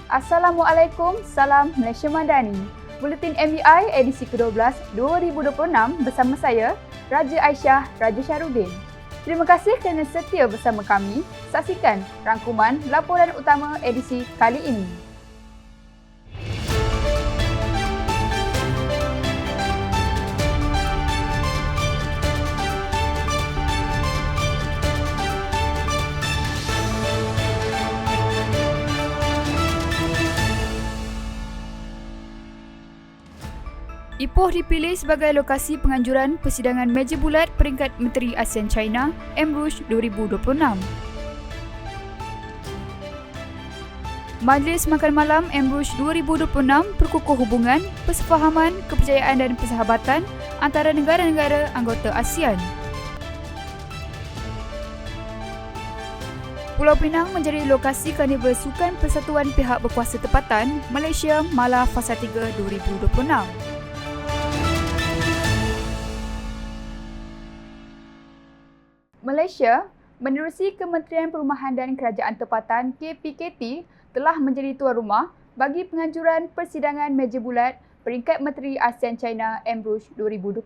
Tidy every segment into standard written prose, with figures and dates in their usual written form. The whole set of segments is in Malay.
Assalamualaikum, salam Malaysia Madani. Buletin MBI edisi ke-12 2026 bersama saya, Raja Aisyah Raja Syarudin. Terima kasih kerana setia bersama kami. Saksikan rangkuman laporan utama edisi kali ini. Ipoh dipilih sebagai lokasi penganjuran persidangan meja bulat peringkat Menteri ASEAN China MRUCH 2026. Majlis Makan Malam MRUCH 2026 perkukuh hubungan, persefahaman, kepercayaan dan persahabatan antara negara-negara anggota ASEAN. Pulau Pinang menjadi lokasi Karnival Sukan Persatuan Pihak Berkuasa Tempatan Malaysia Mala Fasa 3 2026. Malaysia, menerusi Kementerian Perumahan dan Kerajaan Tempatan KPKT telah menjadi tuan rumah bagi penganjuran persidangan meja bulat peringkat Menteri ASEAN China MRUCH 2026.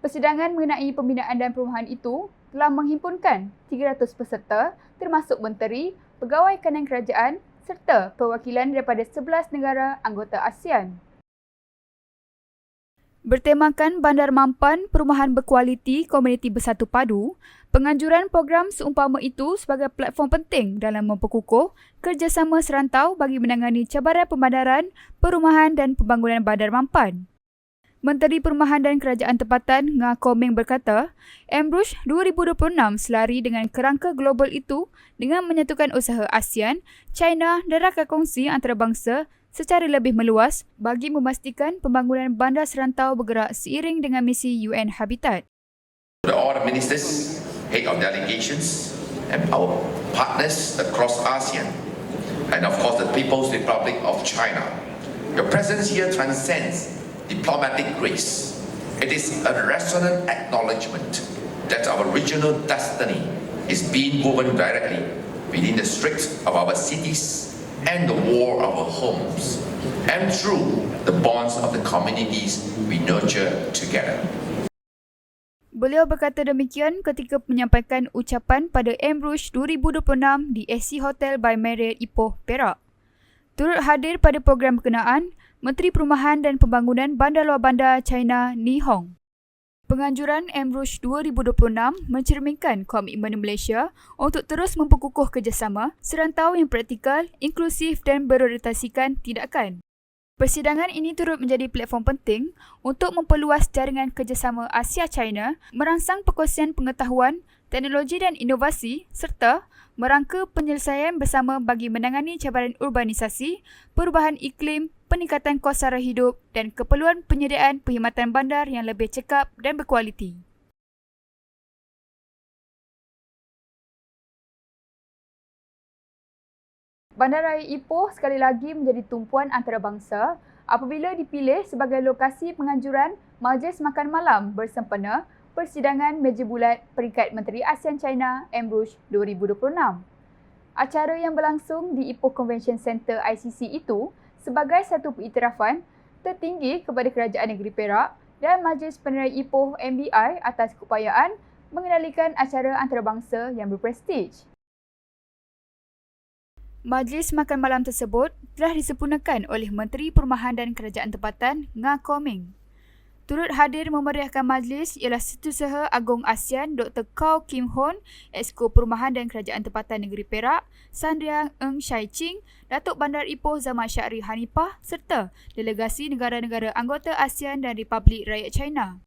Persidangan mengenai pembinaan dan perumahan itu telah menghimpunkan 300 peserta termasuk menteri, pegawai kanan kerajaan serta perwakilan daripada 11 negara anggota ASEAN. Bertemakan Bandar Mampan Perumahan Berkualiti Komuniti Bersatu Padu, penganjuran program seumpama itu sebagai platform penting dalam memperkukuh kerjasama serantau bagi menangani cabaran pembandaran, perumahan dan pembangunan Bandar Mampan. Menteri Perumahan dan Kerajaan Tempatan Nga Koming berkata, MRUCH 2026 selari dengan kerangka global itu dengan menyatukan usaha ASEAN, China dan rakan kongsi antarabangsa secara lebih meluas bagi memastikan pembangunan bandar serantau bergerak seiring dengan misi UN Habitat. All the ministers, head of delegations and our partners across ASEAN and of course the People's Republic of China. Your presence here transcends diplomatic grace. It is a resonant acknowledgement that our regional destiny is being woven directly within the streets of our cities and the wall of our homes, and through the bonds of the communities we nurture together. Beliau berkata demikian ketika menyampaikan ucapan pada MRUCH 2026 di SC Hotel by Marriott Ipoh, Perak. Turut hadir pada program berkenaan, Menteri Perumahan dan Pembangunan Bandar Luar Bandar China Ni Hong. Penganjuran MRUCH 2026 mencerminkan komitmen Malaysia untuk terus memperkukuh kerjasama serantau yang praktikal, inklusif dan berorientasikan tindakan. Persidangan ini turut menjadi platform penting untuk memperluas jaringan kerjasama Asia-China, merangsang perkongsian pengetahuan, teknologi dan inovasi serta merangka penyelesaian bersama bagi menangani cabaran urbanisasi, perubahan iklim, peningkatan kos sara hidup dan keperluan penyediaan perkhidmatan bandar yang lebih cekap dan berkualiti. Bandaraya Ipoh sekali lagi menjadi tumpuan antarabangsa apabila dipilih sebagai lokasi penganjuran Majlis Makan Malam bersempena persidangan meja bulat peringkat Menteri ASEAN China MRUCH 2026. Acara yang berlangsung di Ipoh Convention Centre ICC itu sebagai satu pengiktirafan tertinggi kepada Kerajaan Negeri Perak dan Majlis Penerai Ipoh MBI atas keupayaan mengendalikan acara antarabangsa yang berprestij. Majlis Makan Malam tersebut telah disempurnakan oleh Menteri Perumahan dan Kerajaan Tempatan Nga Koming. Turut hadir memeriahkan majlis ialah Setiausaha Agong ASEAN Dr. Kau Kim Hon, Exco Perumahan dan Kerajaan Tempatan Negeri Perak, Sandria Ng Shai Ching, Datuk Bandar Ipoh Zaman Syahri Hanifah serta delegasi negara-negara anggota ASEAN dan Republik Rakyat China.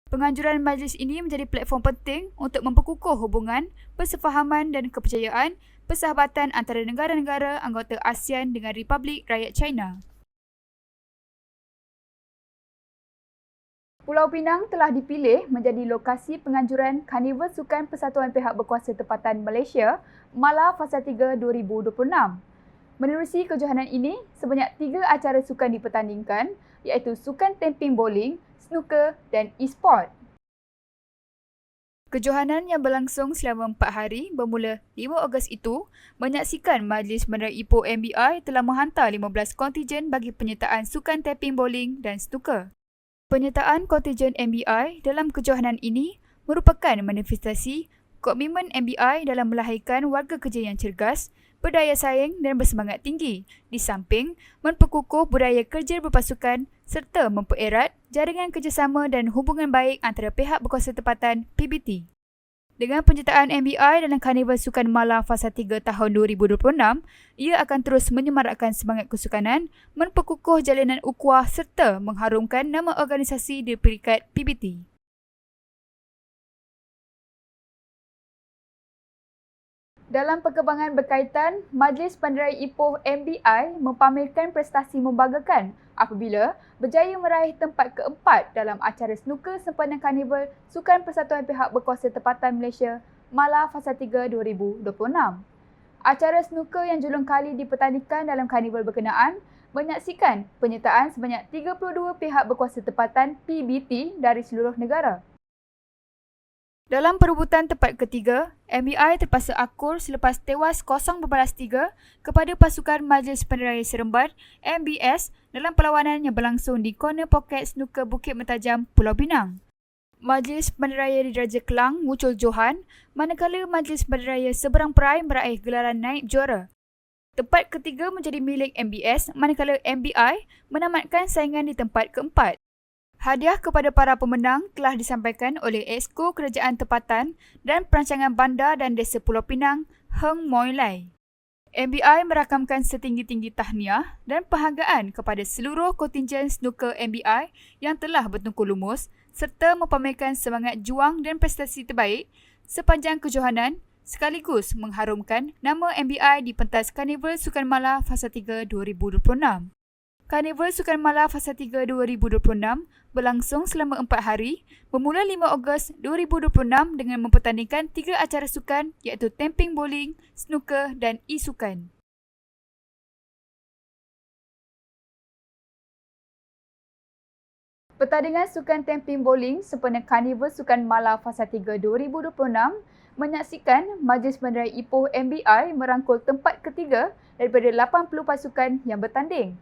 Penganjuran majlis ini menjadi platform penting untuk memperkukuh hubungan, persefahaman dan kepercayaan persahabatan antara negara-negara anggota ASEAN dengan Republik Rakyat China. Pulau Pinang telah dipilih menjadi lokasi penganjuran Karnival Sukan Persatuan Pihak Berkuasa Tempatan Malaysia Mala Fasa 3 2026. Menerusi kejohanan ini, sebanyak 3 acara sukan dipertandingkan iaitu sukan temping bowling, snooker dan e-sport. Kejohanan yang berlangsung selama 4 hari bermula 5 Ogos itu menyaksikan Majlis Bandaraya Ipoh MBI telah menghantar 15 kontijen bagi penyertaan sukan tapping bowling dan snooker. Penyertaan kontijen MBI dalam kejohanan ini merupakan manifestasi komitmen MBI dalam melahirkan warga kerja yang cergas, berdaya saing dan bersemangat tinggi, di samping memperkukuh budaya kerja berpasukan serta mempererat jaringan kerjasama dan hubungan baik antara pihak berkuasa tempatan PBT. Dengan penyertaan MBI dalam Karnival Sukan Mala Fasa 3 tahun 2026, ia akan terus menyemarakkan semangat kesukanan, memperkukuh jalinan ukhuwah serta mengharumkan nama organisasi di peringkat PBT. Dalam perkembangan berkaitan, Majlis Bandaraya Ipoh MBI mempamerkan prestasi membanggakan apabila berjaya meraih tempat keempat dalam acara snooker sempadan Karnival Sukan Persatuan Pihak Berkuasa Tempatan Malaysia Mala Fasa 3 2026. Acara snooker yang julung kali dipertandingkan dalam karnival berkenaan menyaksikan penyertaan sebanyak 32 pihak berkuasa tempatan PBT dari seluruh negara. Dalam perebutan tempat ketiga, MBI terpaksa akur selepas tewas 0-3 kepada pasukan Majlis Bandaraya Seremban MBS dalam perlawanan yang berlangsung di Corner Pocket Snooker Bukit Mentajam, Pulau Pinang. Majlis Bandaraya di Diraja Kelang muncul johan, manakala Majlis Bandaraya Seberang Perai meraih gelaran naib juara. Tempat ketiga menjadi milik MBS, manakala MBI menamatkan saingan di tempat keempat. Hadiah kepada para pemenang telah disampaikan oleh Exco Kerajaan Tempatan dan Perancangan Bandar dan Desa Pulau Pinang, Heng Moy Lai. MBI merakamkan setinggi-tinggi tahniah dan penghargaan kepada seluruh kontingen snooker MBI yang telah bertungku lumus serta mempamerkan semangat juang dan prestasi terbaik sepanjang kejohanan sekaligus mengharumkan nama MBI di pentas Karnival Sukan Mala Fasa 3 2026. Karnival Sukan Mala Fasa 3 2026 berlangsung selama 4 hari bermula 5 Ogos 2026 dengan mempertandingkan 3 acara sukan iaitu tamping bowling, snooker dan e-sukan. Pertandingan sukan tamping bowling sempena Karnival Sukan Mala Fasa 3 2026 menyaksikan Majlis Bandaraya Ipoh MBI merangkul tempat ketiga daripada 80 pasukan yang bertanding.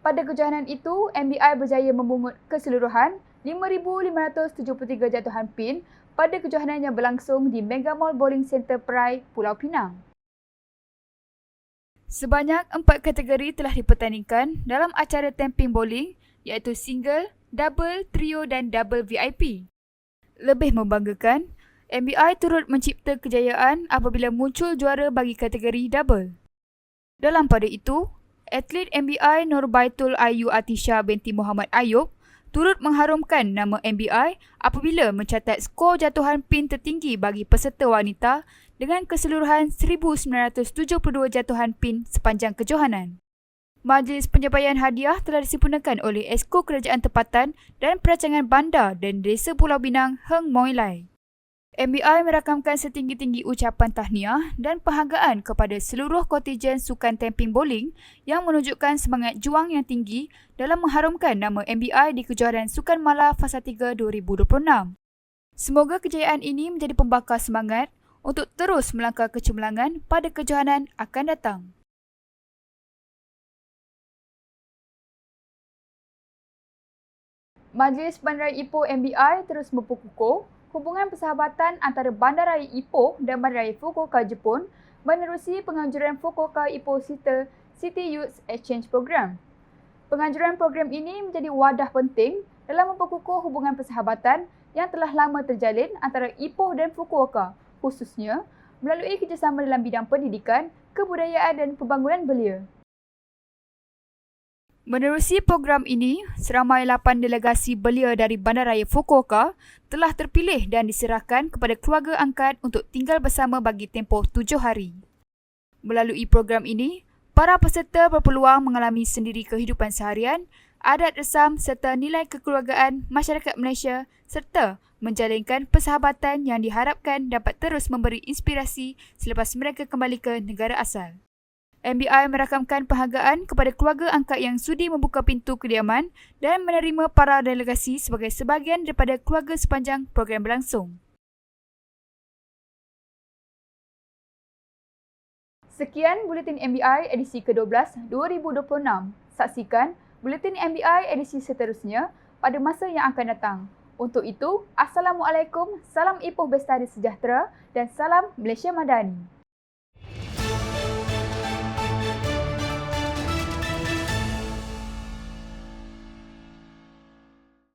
Pada kejohanan itu, MBI berjaya memungut keseluruhan 5,573 jatuhan pin pada kejohanan yang berlangsung di Mega Mall Bowling Centre Perai, Pulau Pinang. Sebanyak 4 kategori telah dipertandingkan dalam acara tamping bowling iaitu single, double, trio dan double VIP. Lebih membanggakan, MBI turut mencipta kejayaan apabila muncul juara bagi kategori double. Dalam pada itu, atlet MBI Nurbaitul Ayu Atisha binti Muhammad Ayub turut mengharumkan nama MBI apabila mencatat skor jatuhan pin tertinggi bagi peserta wanita dengan keseluruhan 1,972 jatuhan pin sepanjang kejohanan. Majlis penyampaian hadiah telah disempurnakan oleh Exco Kerajaan Tempatan dan Perancangan Bandar dan Desa Pulau Pinang, Heng Moy Lai. MBI merakamkan setinggi-tinggi ucapan tahniah dan penghargaan kepada seluruh kontingen sukan tamping bowling yang menunjukkan semangat juang yang tinggi dalam mengharumkan nama MBI di kejohanan Sukan Mala Fasa 3 2026. Semoga kejayaan ini menjadi pembakar semangat untuk terus melangkah kecemerlangan pada kejohanan akan datang. Majlis Bandaraya Ipoh MBI terus memperkukuh hubungan persahabatan antara Bandaraya Ipoh dan Bandaraya Fukuoka Jepun menerusi penganjuran Fukuoka Ipoh City Youth Exchange Program. Penganjuran program ini menjadi wadah penting dalam memperkukuh hubungan persahabatan yang telah lama terjalin antara Ipoh dan Fukuoka, khususnya melalui kerjasama dalam bidang pendidikan, kebudayaan dan pembangunan belia. Menerusi program ini, seramai 8 delegasi belia dari Bandaraya Fukuoka telah terpilih dan diserahkan kepada keluarga angkat untuk tinggal bersama bagi tempoh 7 hari. Melalui program ini, para peserta berpeluang mengalami sendiri kehidupan seharian, adat resam serta nilai kekeluargaan masyarakat Malaysia serta menjalinkan persahabatan yang diharapkan dapat terus memberi inspirasi selepas mereka kembali ke negara asal. MBI merakamkan penghargaan kepada keluarga angkat yang sudi membuka pintu kediaman dan menerima para delegasi sebagai sebahagian daripada keluarga sepanjang program berlangsung. Sekian Buletin MBI edisi ke-12 2026. Saksikan Buletin MBI edisi seterusnya pada masa yang akan datang. Untuk itu, Assalamualaikum, salam Ipoh Bestari Sejahtera dan salam Malaysia Madani.